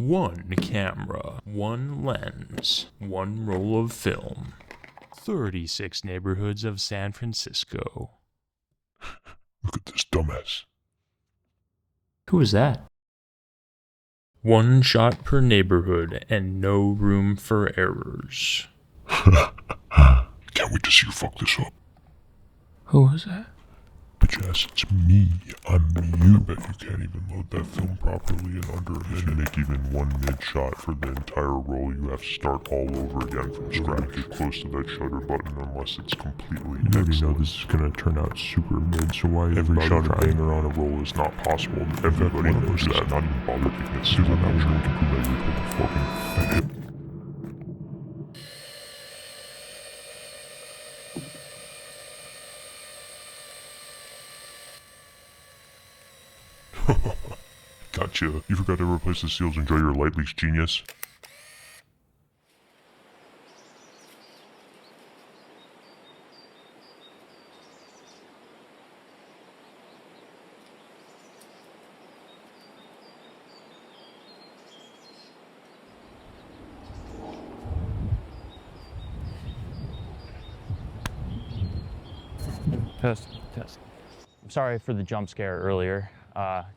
One camera, one lens, one roll of film. 36 neighborhoods of San Francisco. Look at this dumbass. Who was that? One shot per neighborhood and no room for errors. Can't wait to see you fuck this up. Who was that? Bitch ass, it's me. I'm you. Bet you can't even load that film properly in under a minute. If you make even one mid-shot for the entire roll, you have to start all over again from scratch. Get close to that shutter button unless it's completely You already know this is gonna turn out super mid, so why every shot of banger on a roll is not possible. Everybody knows that. Not even bother taking it seriously. I'm sure we can prove that you're a fucking fat. Gotcha. You forgot to replace the seals. Enjoy your light leaks, genius. Test. I'm sorry for the jump scare earlier.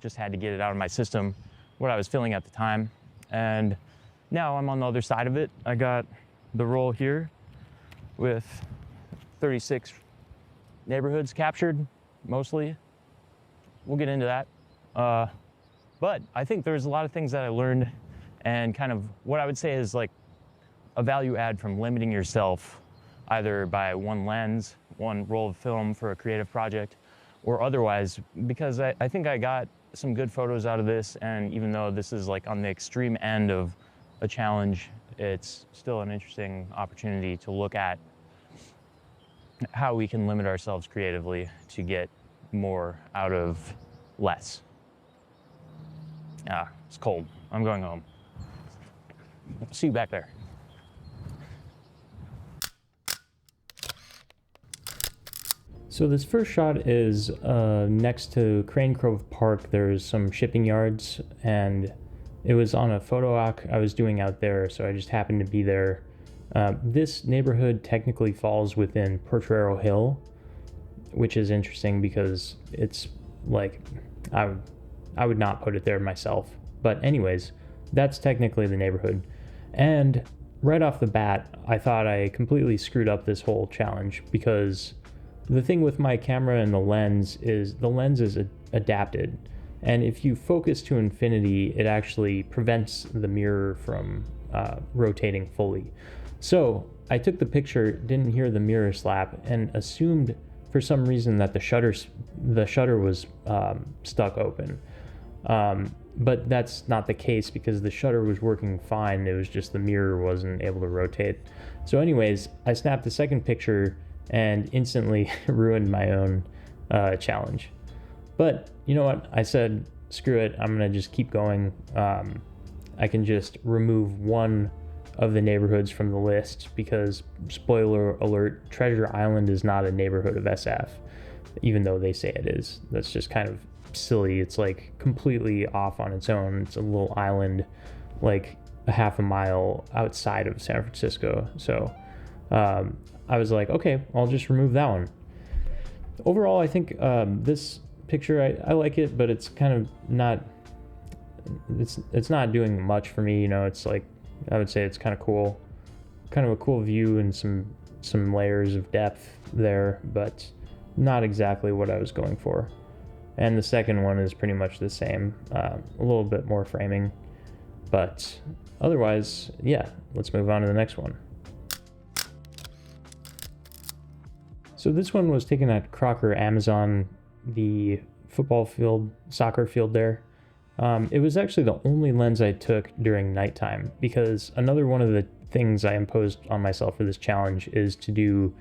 Just had to get it out of my system, what I was feeling at the time. And now I'm on the other side of it. I got the roll here with 36 neighborhoods captured, mostly. We'll get into that. But I think there's a lot of things that I learned and kind of what I would say is like a value add from limiting yourself either by one lens, one roll of film for a creative project, or otherwise, because I think I got some good photos out of this, and even though this is like on the extreme end of a challenge, it's still an interesting opportunity to look at how we can limit ourselves creatively to get more out of less. It's cold. I'm going home. See you back there. So this first shot is next to Crane Cove Park. There's some shipping yards, and it was on a photo walk I was doing out there, so I just happened to be there. This neighborhood technically falls within Portrero Hill, which is interesting because it's like, I would not put it there myself. But anyways, that's technically the neighborhood. And right off the bat, I thought I completely screwed up this whole challenge because the thing with my camera and the lens is adapted, and if you focus to infinity, it actually prevents the mirror from rotating fully. So I took the picture, didn't hear the mirror slap, and assumed for some reason that the shutter was stuck open. But that's not the case because the shutter was working fine. It was just the mirror wasn't able to rotate. So anyways, I snapped the second picture and instantly ruined my own challenge. But you know what? I said, screw it. I'm gonna just keep going. I can just remove one of the neighborhoods from the list because, spoiler alert, Treasure Island is not a neighborhood of SF, even though they say it is. That's just kind of silly. It's like completely off on its own. It's a little island like a half a mile outside of San Francisco. So I was like, okay, I'll just remove that one. Overall, I think this picture, I like it, but it's kind of not, it's not doing much for me. You know, it's like, I would say it's kind of cool, kind of a cool view and some layers of depth there, but not exactly what I was going for. And the second one is pretty much the same, a little bit more framing, but otherwise, yeah, let's move on to the next one. So this one was taken at Crocker, Amazon, the football field, soccer field there. It was actually the only lens I took during nighttime because another one of the things I imposed on myself for this challenge is to do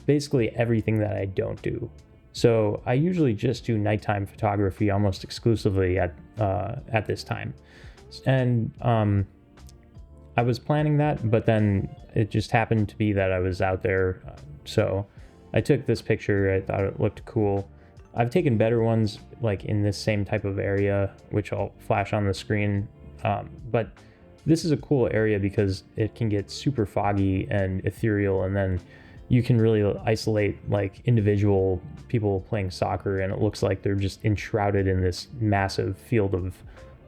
basically everything that I don't do. So I usually just do nighttime photography almost exclusively at this time. And I was planning that, but then it just happened to be that I was out there. So I took this picture. I thought it looked cool. I've taken better ones like in this same type of area, which I'll flash on the screen But this is a cool area because it can get super foggy and ethereal, and then you can really isolate like individual people playing soccer, and it looks like they're just enshrouded in this massive field of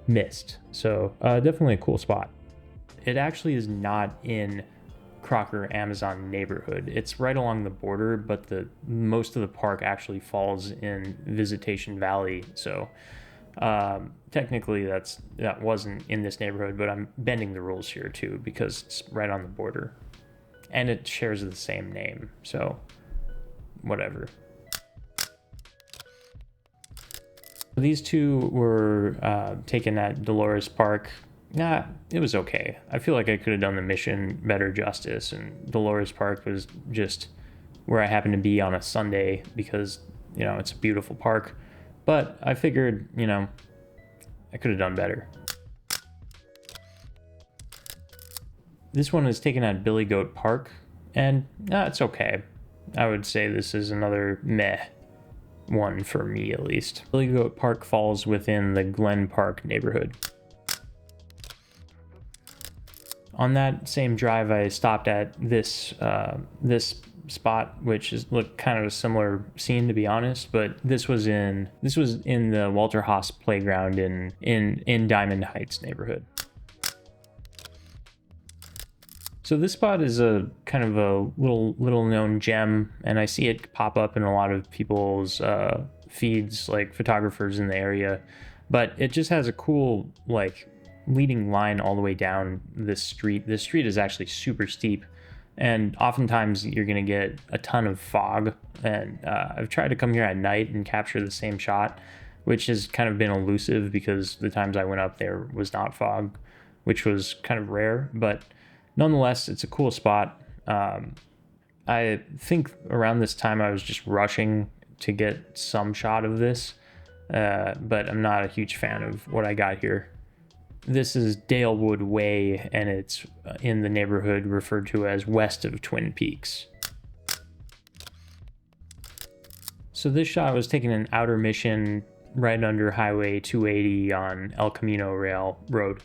mist. So definitely a cool spot. It actually is not in Crocker Amazon neighborhood. It's right along the border, but the most of the park actually falls in Visitacion Valley. So technically that wasn't in this neighborhood, but I'm bending the rules here too because it's right on the border and it shares the same name, so whatever. These two were taken at Dolores Park. Nah, it was okay. I feel like I could have done the mission better justice, and Dolores Park was just where I happened to be on a Sunday because, you know, it's a beautiful park. But I figured, you know, I could have done better. This one is taken at Billy Goat Park, and it's okay. I would say this is another meh one for me, at least. Billy Goat Park falls within the Glen Park neighborhood. On that same drive, I stopped at this spot, which is look kind of a similar scene, to be honest, but this was in the Walter Haas playground in Diamond Heights neighborhood. So this spot is a kind of a little known gem, and I see it pop up in a lot of people's feeds, like photographers in the area, but it just has a cool like leading line all the way down this street. This street is actually super steep, and oftentimes you're going to get a ton of fog, and I've tried to come here at night and capture the same shot, which has kind of been elusive because the times I went up there was not fog, which was kind of rare, but nonetheless, it's a cool spot. I think around this time I was just rushing to get some shot of this, but I'm not a huge fan of what I got here. This is Dalewood Way, and it's in the neighborhood referred to as west of Twin Peaks. So this shot was taken in Outer Mission, right under Highway 280 on El Camino Road.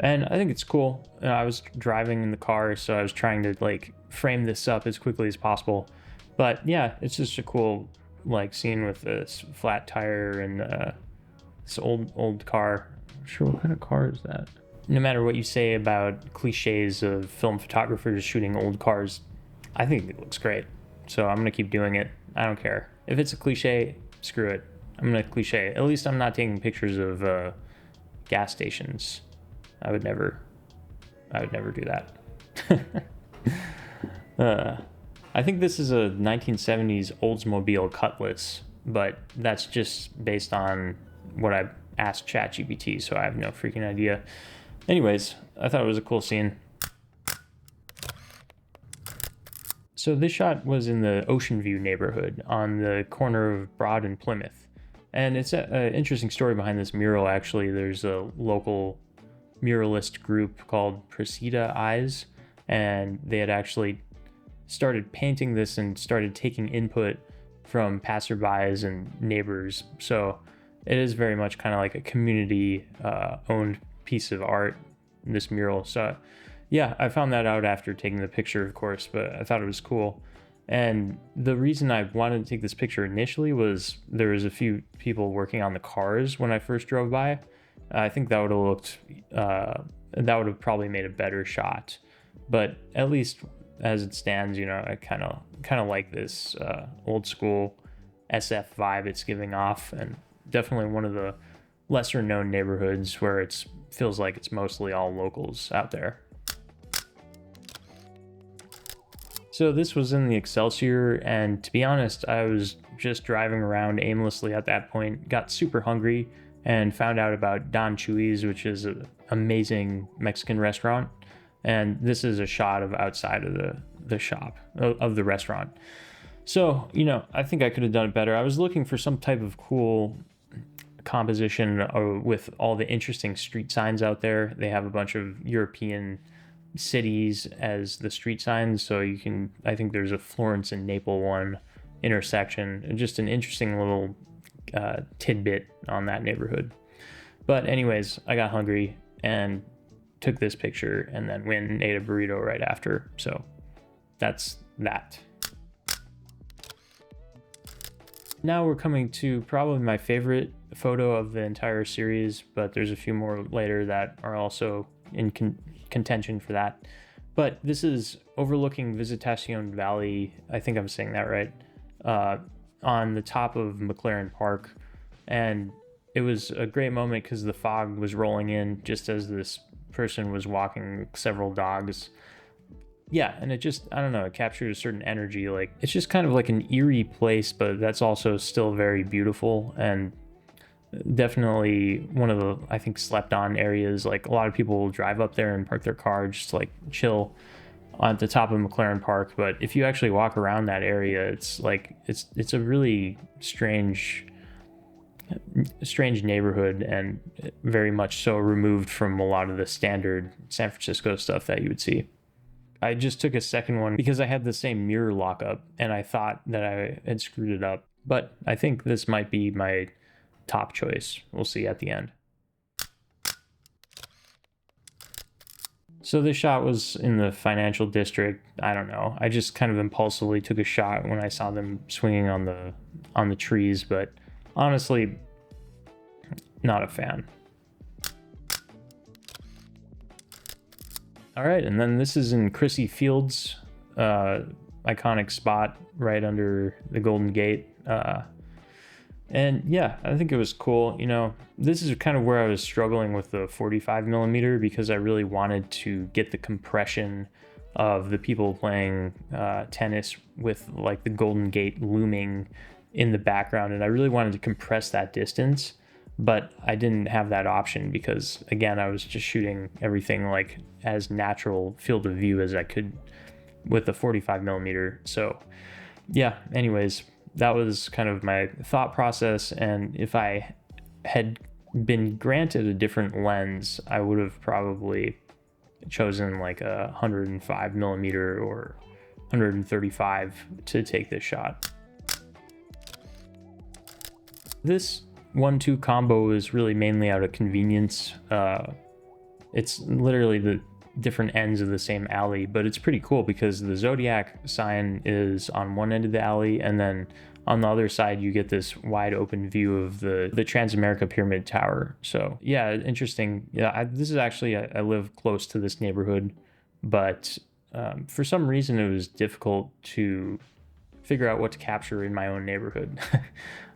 And I think it's cool. I was driving in the car, so I was trying to like frame this up as quickly as possible. But yeah, it's just a cool like scene with this flat tire and this old car. I'm not sure what kind of car is that. No matter what you say about cliches of film photographers shooting old cars, I think it looks great. So I'm gonna keep doing it. I don't care. If it's a cliche, screw it. I'm gonna cliche. At least I'm not taking pictures of gas stations. I would never do that. I think this is a 1970s Oldsmobile Cutlass, but that's just based on what I asked ChatGPT, so I have no freaking idea. Anyways, I thought it was a cool scene. So this shot was in the Oceanview neighborhood on the corner of Broad and Plymouth. And it's an interesting story behind this mural, actually. There's a local muralist group called Presidio Heights, and they had actually started painting this and started taking input from passerbys and neighbors. So it is very much kind of like a community owned piece of art, this mural. So yeah, I found that out after taking the picture, of course, but I thought it was cool. And the reason I wanted to take this picture initially was there was a few people working on the cars when I first drove by. I think that would have looked, that would have probably made a better shot. But at least as it stands, you know, I kind of like this old school SF vibe it's giving off, and definitely one of the lesser known neighborhoods where it feels like it's mostly all locals out there. So this was in the Excelsior, and to be honest, I was just driving around aimlessly at that point, got super hungry, and found out about Don Chuy's, which is an amazing Mexican restaurant. And this is a shot of outside of the shop, of the restaurant. So, you know, I think I could have done it better. I was looking for some type of cool composition with all the interesting street signs out there. They have a bunch of European cities as the street signs. So you can, I think there's a Florence and Naples one intersection. Just an interesting little tidbit on that neighborhood. But anyways, I got hungry and took this picture, and then went and ate a burrito right after. So that's that. Now we're coming to probably my favorite photo of the entire series, but there's a few more later that are also in contention for that. But this is overlooking Visitacion Valley, I think I'm saying that right, on the top of McLaren Park. And it was a great moment because the fog was rolling in just as this person was walking several dogs. Yeah, and it just, I don't know, it captured a certain energy. Like, it's just kind of like an eerie place, but that's also still very beautiful, and definitely one of the, I think, slept on areas. Like, a lot of people will drive up there and park their car, just like chill at the top of McLaren Park. But if you actually walk around that area, it's like, it's a really strange neighborhood, and very much so removed from a lot of the standard San Francisco stuff that you would see. I just took a second one because I had the same mirror lockup and I thought that I had screwed it up, but I think this might be my top choice. We'll see at the end. So this shot was in the financial district. I don't know. I just kind of impulsively took a shot when I saw them swinging on the trees, but honestly, not a fan. All right, and then this is in Crissy Fields, iconic spot right under the Golden Gate. And yeah, I think it was cool. You know, this is kind of where I was struggling with the 45mm because I really wanted to get the compression of the people playing tennis with like the Golden Gate looming in the background, and I really wanted to compress that distance, but I didn't have that option because, again, I was just shooting everything like as natural field of view as I could with the 45mm. So yeah, anyways, that was kind of my thought process, and if I had been granted a different lens, I would have probably chosen like a 105mm or 135 to take this shot. This 1-2 combo is really mainly out of convenience. It's literally the different ends of the same alley, but it's pretty cool because the Zodiac sign is on one end of the alley, and then on the other side you get this wide open view of the Transamerica Pyramid Tower. So yeah, interesting. Yeah, this is actually, I live close to this neighborhood, but for some reason it was difficult to figure out what to capture in my own neighborhood.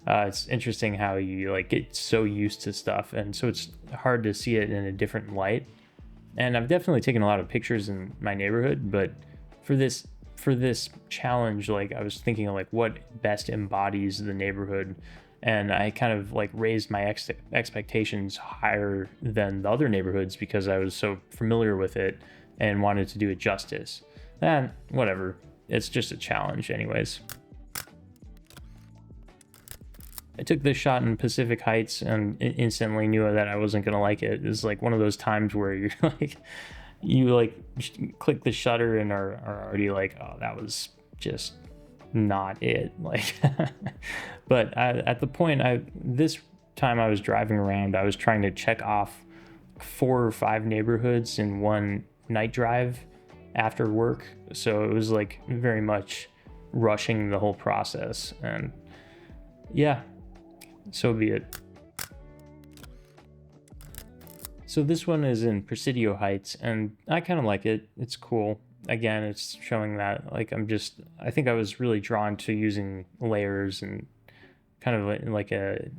It's interesting how you like get so used to stuff, and so it's hard to see it in a different light. And I've definitely taken a lot of pictures in my neighborhood, but for this challenge, like I was thinking of like what best embodies the neighborhood, and I kind of like raised my expectations higher than the other neighborhoods because I was so familiar with it and wanted to do it justice. And whatever, it's just a challenge anyways. I took this shot in Pacific Heights and instantly knew that I wasn't gonna like it. It's like one of those times where you're like, you like click the shutter and are already like, oh, that was just not it. Like, but at the point, this time I was driving around, I was trying to check off 4 or 5 neighborhoods in one night drive after work. So it was like very much rushing the whole process, and yeah, so be it. So this one is in Presidio Heights, and I kind of like it. It's cool. Again, it's showing that like I think I was really drawn to using layers and kind of like a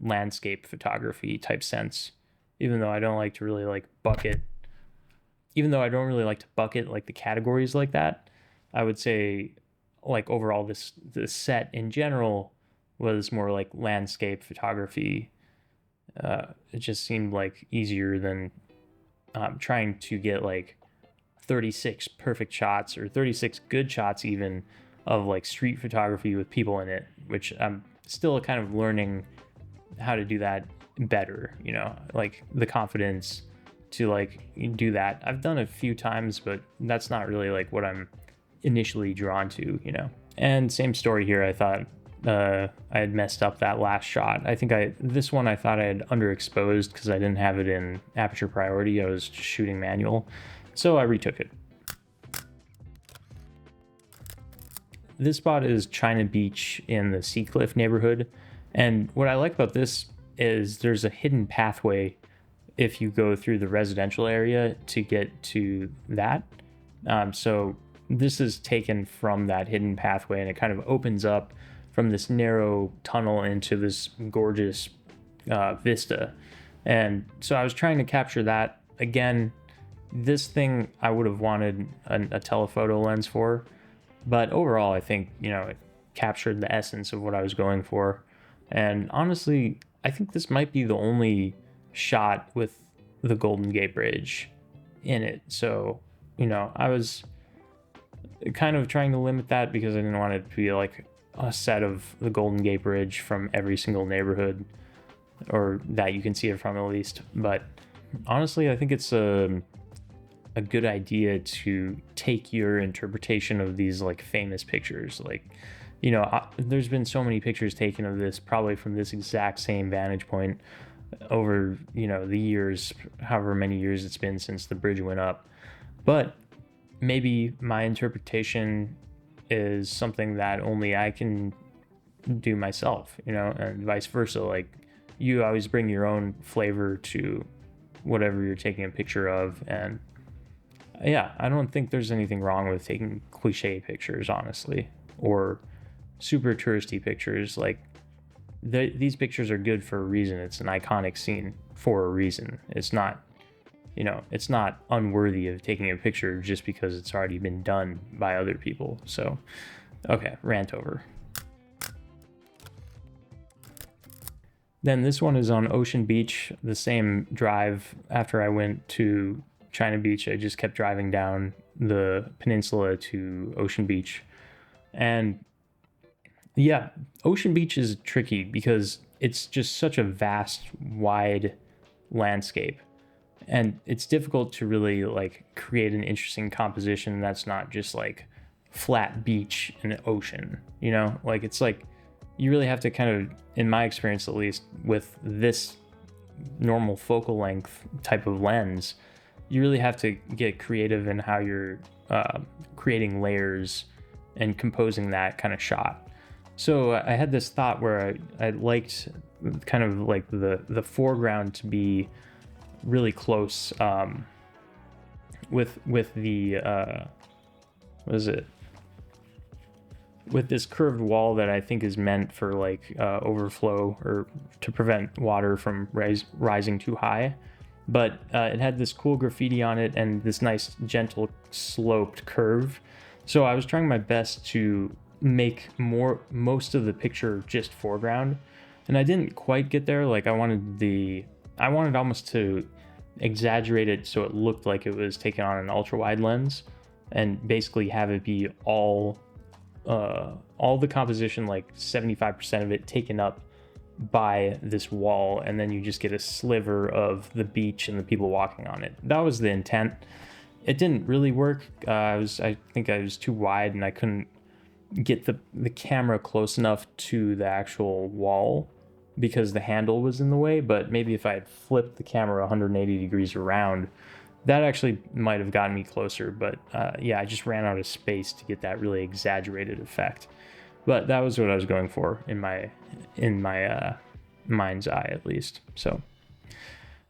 landscape photography type sense, even though I don't like to really like bucket. Even though I don't really like to bucket like the categories like that, I would say like overall the set in general was more like landscape photography. It just seemed like easier than trying to get like 36 perfect shots or 36 good shots even of like street photography with people in it, which I'm still kind of learning how to do that better, you know, like the confidence to like do that. I've done a few times, but that's not really like what I'm initially drawn to, you know. And same story here. I thought I had messed up that last shot. I think this one I thought I had underexposed because I didn't have it in aperture priority. I was just shooting manual, so I retook it. This spot is China Beach in the Seacliff neighborhood, and what I like about this is there's a hidden pathway if you go through the residential area to get to that. So this is taken from that hidden pathway, and it kind of opens up from this narrow tunnel into this gorgeous vista. And so I was trying to capture that. Again, this thing I would have wanted a telephoto lens for, but overall I think, it captured the essence of what I was going for. And honestly, I think this might be the only shot with the Golden Gate Bridge in it. So, I was kind of trying to limit that because I didn't want it to be like a set of the Golden Gate Bridge from every single neighborhood, or that you can see it from at least. But honestly, I think it's a good idea to take your interpretation of these like famous pictures. Like, there's been so many pictures taken of this, probably from this exact same vantage point over, the years, however many years it's been since the bridge went up. But maybe my interpretation is something that only I can do myself, and vice versa. Like, you always bring your own flavor to whatever you're taking a picture of. And yeah, I don't think there's anything wrong with taking cliche pictures, honestly, or super touristy pictures. Like, these pictures are good for a reason. It's an iconic scene for a reason. It's not, it's not unworthy of taking a picture just because it's already been done by other people. So, okay, rant over. Then this one is on Ocean Beach, the same drive after I went to China Beach. I just kept driving down the peninsula to Ocean Beach. And yeah, Ocean Beach is tricky because it's just such a vast, wide landscape. And it's difficult to really like create an interesting composition that's not just like flat beach and ocean, Like, it's like you really have to kind of, in my experience at least, with this normal focal length type of lens, you really have to get creative in how you're creating layers and composing that kind of shot. So I had this thought where I liked kind of like the foreground to be really close with the what is it? With this curved wall that I think is meant for like overflow or to prevent water from rising too high. But it had this cool graffiti on it and this nice gentle sloped curve. So I was trying my best to make most of the picture just foreground, and I didn't quite get there. Like, I wanted almost to exaggerate it so it looked like it was taken on an ultra wide lens, and basically have it be all the composition, like 75% of it taken up by this wall, and then you just get a sliver of the beach and the people walking on it. That was the intent. It didn't really work. I think I was too wide and I couldn't get the camera close enough to the actual wall because the handle was in the way. But maybe if I had flipped the camera 180 degrees around, that actually might have gotten me closer. But yeah, I just ran out of space to get that really exaggerated effect. But that was what I was going for in my mind's eye, at least. So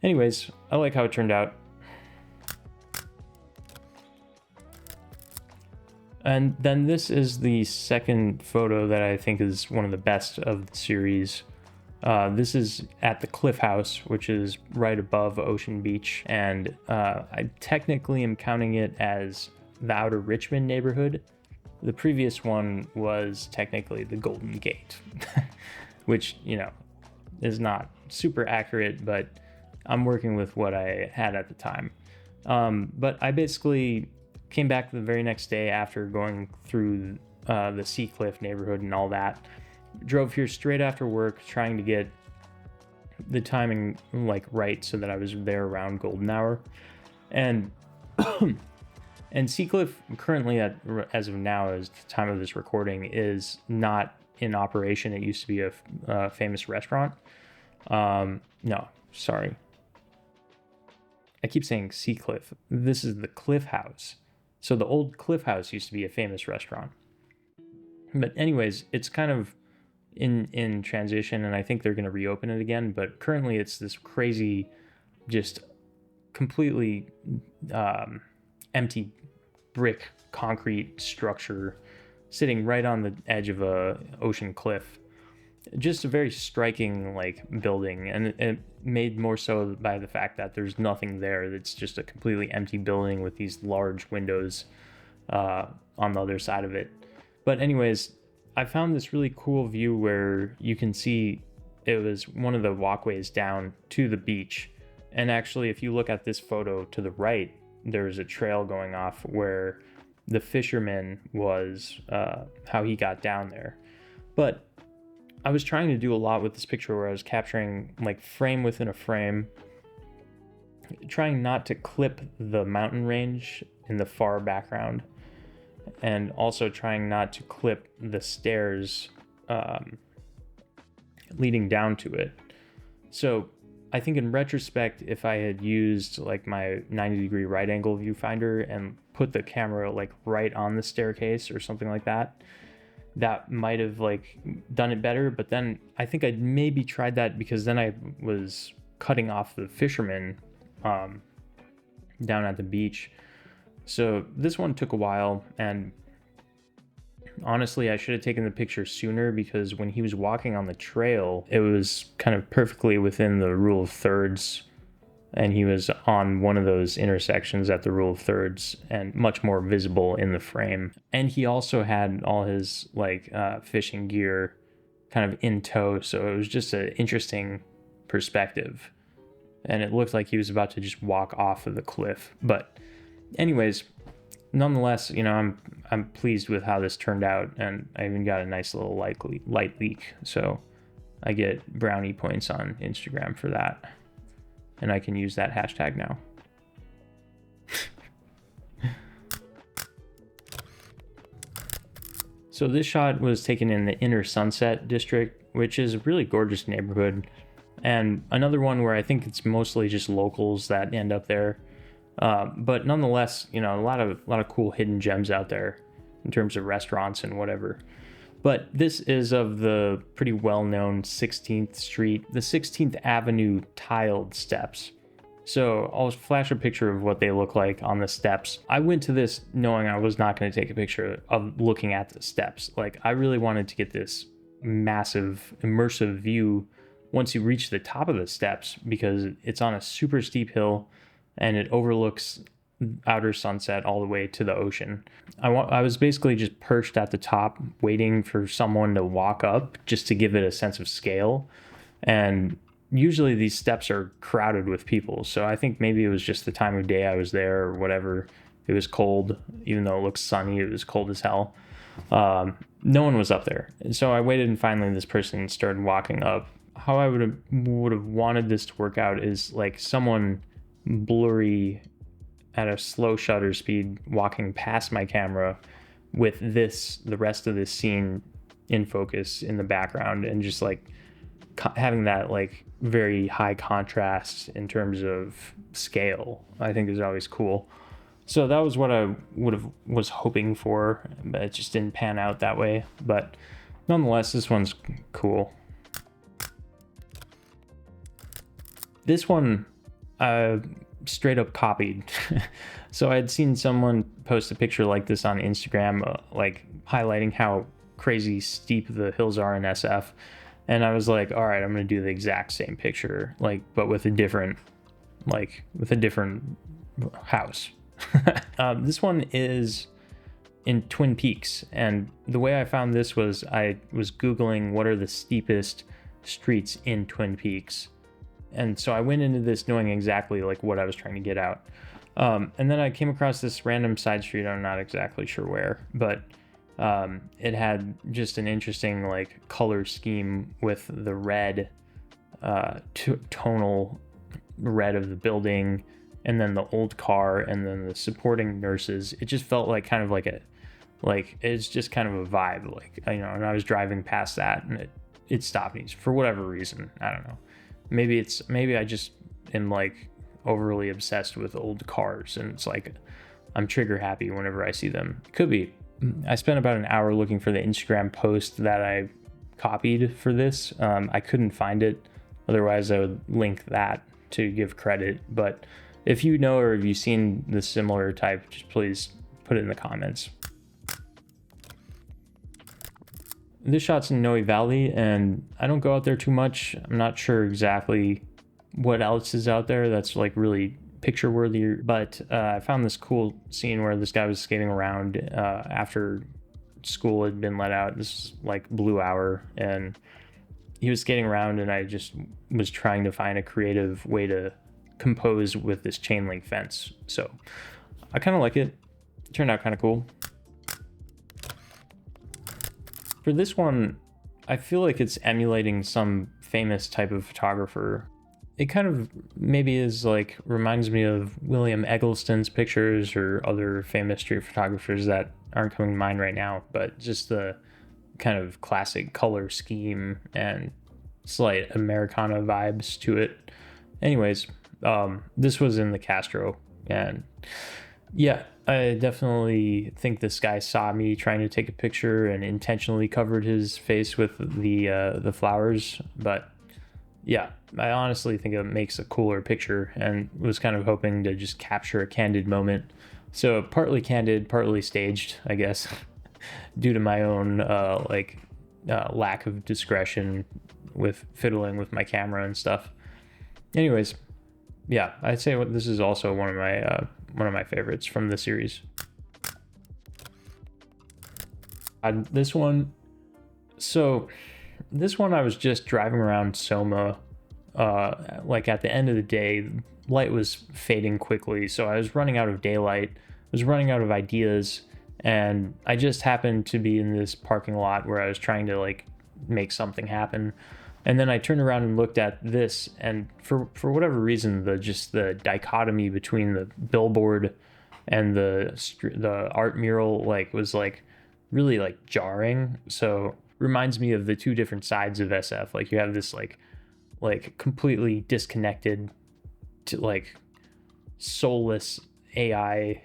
anyways, I like how it turned out. And then this is the second photo that I think is one of the best of the series. This is at the Cliff House, which is right above Ocean Beach. And I technically am counting it as the outer Richmond neighborhood. The previous one was technically the Golden Gate, which, is not super accurate, but I'm working with what I had at the time. But I basically came back the very next day after going through the Seacliff neighborhood and all that. Drove here straight after work, trying to get the timing like right so that I was there around golden hour. And and Seacliff currently as of now, as the time of this recording, is not in operation. It used to be a famous restaurant. No, sorry. I keep saying Seacliff. This is the Cliff House. So the old Cliff House used to be a famous restaurant. But anyways, it's kind of in transition, and I think they're going to reopen it again. But currently it's this crazy, just completely empty brick concrete structure sitting right on the edge of a ocean cliff. Just a very striking like building, and it made more so by the fact that there's nothing there. It's just a completely empty building with these large windows on the other side of it. But anyways, I found this really cool view where you can see it was one of the walkways down to the beach. And actually, if you look at this photo to the right, there's a trail going off where the fisherman was, how he got down there. But I was trying to do a lot with this picture where I was capturing like frame within a frame, trying not to clip the mountain range in the far background, and also trying not to clip the stairs leading down to it. So I think in retrospect, if I had used like my 90-degree right angle viewfinder and put the camera like right on the staircase or something like that, that might have like done it better. But then I think I'd maybe tried that because then I was cutting off the fishermen down at the beach. So this one took a while, and honestly I should have taken the picture sooner, because when he was walking on the trail, it was kind of perfectly within the rule of thirds, and he was on one of those intersections at the rule of thirds and much more visible in the frame. And he also had all his like fishing gear kind of in tow, so it was just an interesting perspective, and it looked like he was about to just walk off of the cliff. But anyways, nonetheless, you know, I'm pleased with how this turned out, and I even got a nice little light leak, so I get brownie points on Instagram for that. And I can use that hashtag now. So this shot was taken in the Inner Sunset District, which is a really gorgeous neighborhood. And another one where I think it's mostly just locals that end up there. But nonetheless, you know, a lot of cool hidden gems out there in terms of restaurants and whatever. But this is of the pretty well-known 16th Street, the 16th Avenue tiled steps. So I'll flash a picture of what they look like on the steps. I went to this knowing I was not going to take a picture of looking at the steps. Like, I really wanted to get this massive immersive view once you reach the top of the steps, because it's on a super steep hill and it overlooks outer sunset all the way to the ocean. I was basically just perched at the top waiting for someone to walk up just to give it a sense of scale. And usually these steps are crowded with people, so I think maybe it was just the time of day I was there or whatever. It was cold, even though it looked sunny, it was cold as hell. No one was up there, and so I waited, and finally this person started walking up. How I would have wanted this to work out is like someone blurry at a slow shutter speed walking past my camera with the rest of this scene in focus in the background, and just like having that like very high contrast in terms of scale, I think is always cool. So that was what I was hoping for, but it just didn't pan out that way. But nonetheless, this one's cool. This one straight up copied. So I had seen someone post a picture like this on Instagram, like highlighting how crazy steep the hills are in SF. And I was like, all right, I'm going to do the exact same picture, like, but with a different house. This one is in Twin Peaks. And the way I found this was I was Googling what are the steepest streets in Twin Peaks. And so I went into this knowing exactly like what I was trying to get out. And then I came across this random side street. I'm not exactly sure where, but it had just an interesting like color scheme with the red, tonal red of the building, and then the old car, and then the supporting nurses. It just felt like kind of like Like, it's just kind of a vibe. Like, you know, and I was driving past that and it stopped me for whatever reason. I don't know. Maybe I just am like overly obsessed with old cars, and it's like I'm trigger happy whenever I see them. Could be. I spent about an hour looking for the Instagram post that I copied for this. I couldn't find it. Otherwise, I would link that to give credit. But if you know, or if you've seen the similar type, just please put it in the comments. This shot's in Noe Valley, and I don't go out there too much. I'm not sure exactly what else is out there that's like really picture worthy, but I found this cool scene where this guy was skating around after school had been let out. This is like blue hour, and he was skating around, and I just was trying to find a creative way to compose with this chain link fence. So I kind of like it. It turned out kind of cool. For this one, I feel like it's emulating some famous type of photographer. It kind of maybe is like, reminds me of William Eggleston's pictures or other famous street photographers that aren't coming to mind right now, but just the kind of classic color scheme and slight Americana vibes to it. Anyways, this was in the Castro, and yeah, I definitely think this guy saw me trying to take a picture and intentionally covered his face with the flowers. But yeah, I honestly think it makes a cooler picture, and was kind of hoping to just capture a candid moment. So partly candid, partly staged, I guess, due to my own lack of discretion with fiddling with my camera and stuff. Anyways, yeah, I'd say this is also one of my favorites from the series. This one I was just driving around Soma, like at the end of the day, light was fading quickly, so I was running out of daylight, I was running out of ideas, and I just happened to be in this parking lot where I was trying to like make something happen. And then I turned around and looked at this, and for whatever reason, the dichotomy between the billboard and the art mural was really jarring. So reminds me of the two different sides of SF. Like, you have this like completely disconnected to soulless AI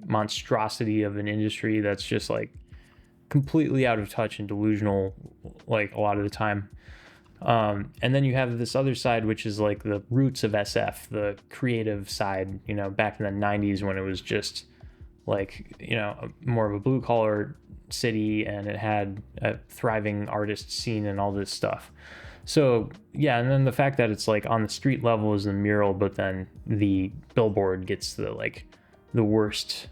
monstrosity of an industry that's just completely out of touch and delusional a lot of the time, and then you have this other side, which is the roots of SF, the creative side, back in the 90s, when it was just more of a blue collar city, and it had a thriving artist scene and all this stuff. So yeah, and then the fact that it's on the street level is the mural, but then the billboard gets the worst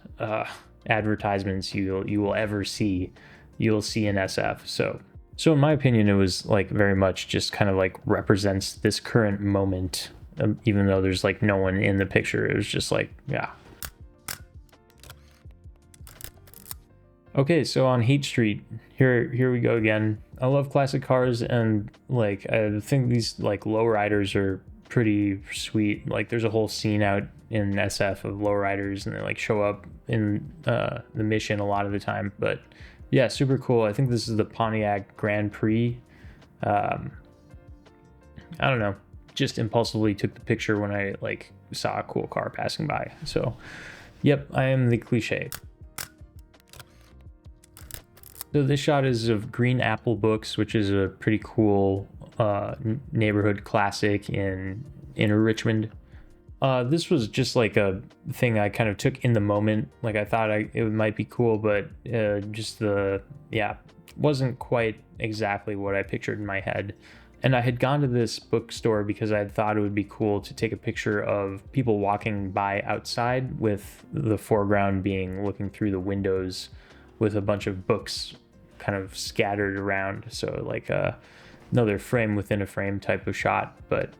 advertisements you will ever see. You'll see in SF. So in my opinion, it was very much just kind of represents this current moment, even though there's no one in the picture. It was just yeah. Okay, so on Haight Street, here we go again. I love classic cars, and I think these lowriders are pretty sweet. There's a whole scene out in SF of lowriders, and they show up in the mission a lot of the time. But yeah, super cool. I think this is the Pontiac Grand Prix. I don't know, just impulsively took the picture when I saw a cool car passing by. So yep, I am the cliche. So this shot is of Green Apple Books, which is a pretty cool neighborhood classic in inner Richmond. This was just a thing I kind of took in the moment. I thought it might be cool, but wasn't quite exactly what I pictured in my head. And I had gone to this bookstore because I had thought it would be cool to take a picture of people walking by outside, with the foreground being looking through the windows with a bunch of books kind of scattered around. So another frame within a frame type of shot. But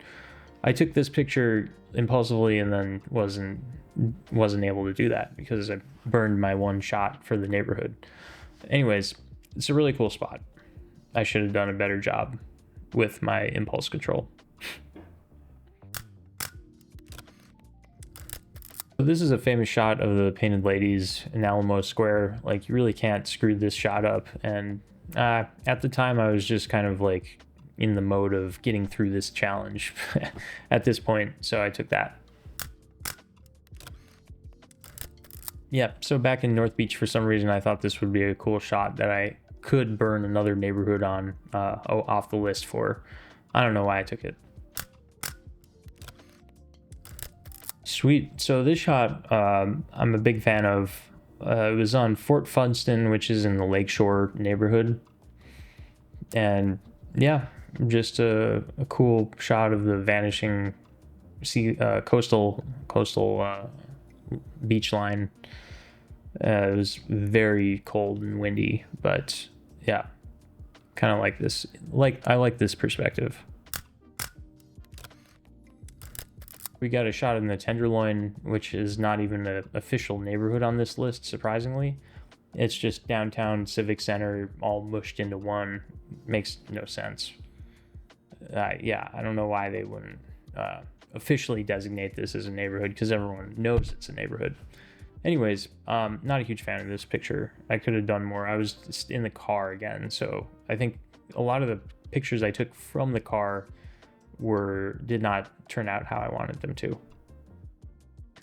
I took this picture impulsively and then wasn't able to do that because I burned my one shot for the neighborhood. Anyways, it's a really cool spot. I should have done a better job with my impulse control. So this is a famous shot of the painted ladies in Alamo Square. Like, you really can't screw this shot up. And at the time, I was just kind of like in the mode of getting through this challenge at this point, so I took that. Yeah, so back in North Beach, for some reason, I thought this would be a cool shot that I could burn another neighborhood on off the list for. I don't know why I took it. Sweet. So this shot, I'm a big fan of. It was on Fort Funston, which is in the Lakeshore neighborhood. And yeah, just a cool shot of the vanishing coastal beach line. It was very cold and windy, but yeah, kind of like this. I like this perspective. We got a shot in the Tenderloin, which is not even an official neighborhood on this list, surprisingly. It's just downtown Civic Center all mushed into one. Makes no sense. Yeah, I don't know why they wouldn't officially designate this as a neighborhood, because everyone knows it's a neighborhood. Anyways, not a huge fan of this picture. I could have done more. I was just in the car again, so I think a lot of the pictures I took from the car did not turn out how I wanted them to.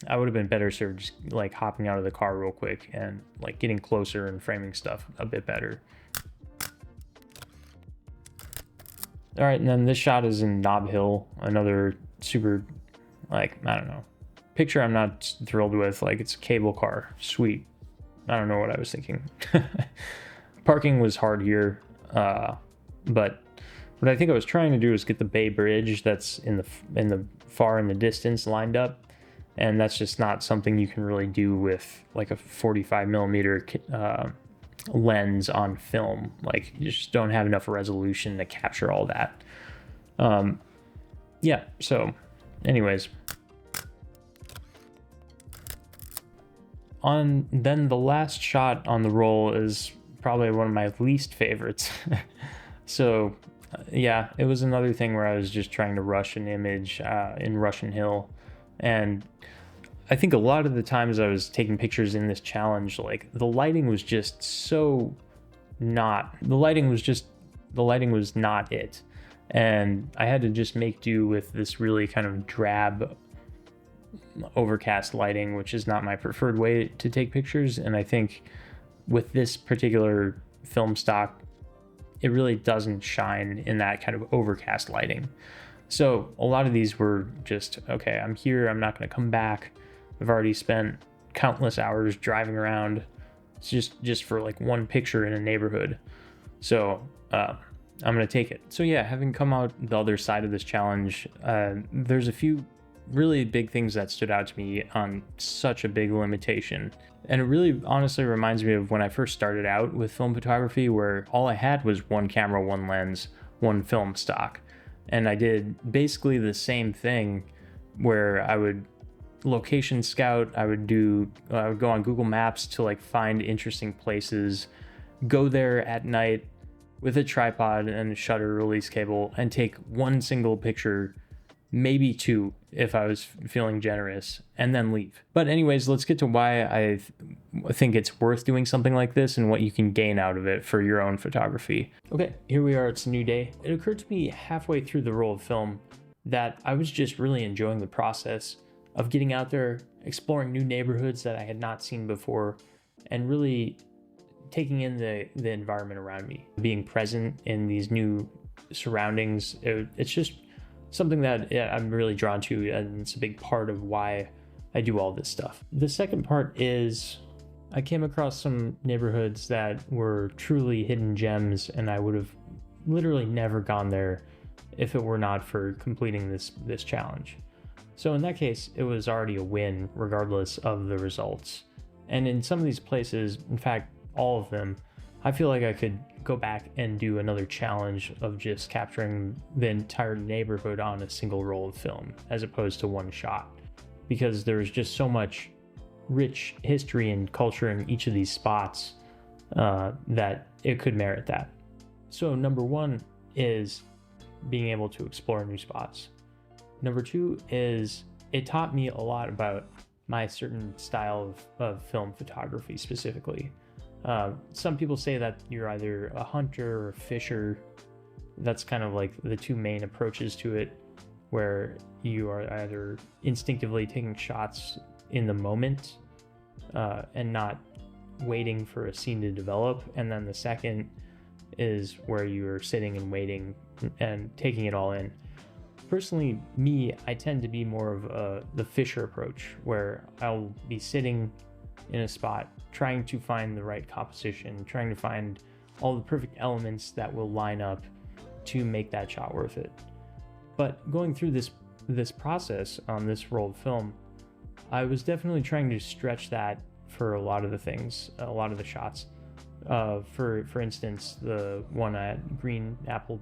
I would have been better served just like hopping out of the car real quick and like getting closer and framing stuff a bit better. All right, and then this shot is in Nob Hill, another super, like, I don't know, picture I'm not thrilled with. Like, it's a cable car. Sweet. I don't know what I was thinking. Parking was hard here, but what I think I was trying to do is get the Bay Bridge that's in the far in the distance lined up, and that's just not something you can really do with like a 45 millimeter lens on film. Like, you just don't have enough resolution to capture all that. Yeah, so anyways, then the last shot on the roll is probably one of my least favorites. So yeah, it was another thing where I was just trying to rush an image in Russian Hill, and I think a lot of the times I was taking pictures in this challenge, like the lighting was just so not, the lighting was not it. And I had to just make do with this really kind of drab overcast lighting, which is not my preferred way to take pictures. And I think with this particular film stock, it really doesn't shine in that kind of overcast lighting. So a lot of these were just, okay, I'm here, I'm not going to come back. I've already spent countless hours driving around. It's just for like one picture in a neighborhood. So I'm going to take it. So yeah, having come out the other side of this challenge, there's a few really big things that stood out to me on such a big limitation. And it really honestly reminds me of when I first started out with film photography, where all I had was one camera, one lens, one film stock. And I did basically the same thing, where I would location scout, I would go on Google Maps to like find interesting places, go there at night with a tripod and a shutter release cable and take one single picture, maybe two if I was feeling generous, and then leave. But anyways, let's get to why I think it's worth doing something like this and what you can gain out of it for your own photography. Okay, here we are, it's a new day. It occurred to me halfway through the roll of film that I was just really enjoying the process of getting out there, exploring new neighborhoods that I had not seen before, and really taking in the environment around me. Being present in these new surroundings, it's just something that I'm really drawn to, and it's a big part of why I do all this stuff. The second part is I came across some neighborhoods that were truly hidden gems, and I would have literally never gone there if it were not for completing this challenge. So in that case, it was already a win regardless of the results. And in some of these places, in fact, all of them, I feel like I could go back and do another challenge of just capturing the entire neighborhood on a single roll of film as opposed to one shot, because there's just so much rich history and culture in each of these spots that it could merit that. So number one is being able to explore new spots. Number two is it taught me a lot about my certain style of film photography specifically. Some people say that you're either a hunter or a fisher. That's kind of like the two main approaches to it, where you are either instinctively taking shots in the moment and not waiting for a scene to develop. And then the second is where you're sitting and waiting and taking it all in. Personally, I tend to be more of the fisher approach, where I'll be sitting in a spot trying to find the right composition, trying to find all the perfect elements that will line up to make that shot worth it. But going through this process on this roll of film, I was definitely trying to stretch that for a lot of the things, a lot of the shots. For instance, the one at Green Apple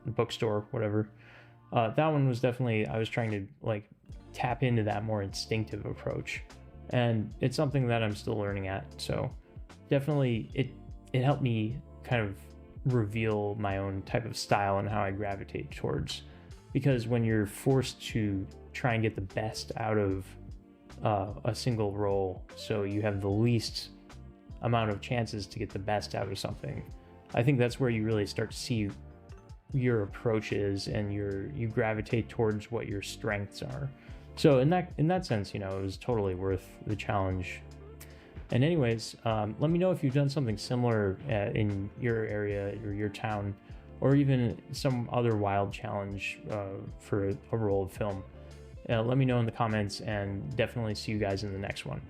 bookstore, whatever. That one was definitely, I was trying to like tap into that more instinctive approach, and it's something that I'm still learning at. So definitely it helped me kind of reveal my own type of style and how I gravitate towards, because when you're forced to try and get the best out of a single roll, so you have the least amount of chances to get the best out of something, I think that's where you really start to see your approaches and you gravitate towards what your strengths are. So in that sense, it was totally worth the challenge. And anyways, let me know if you've done something similar in your area or your town, or even some other wild challenge for a roll of film. Let me know in the comments, and definitely see you guys in the next one.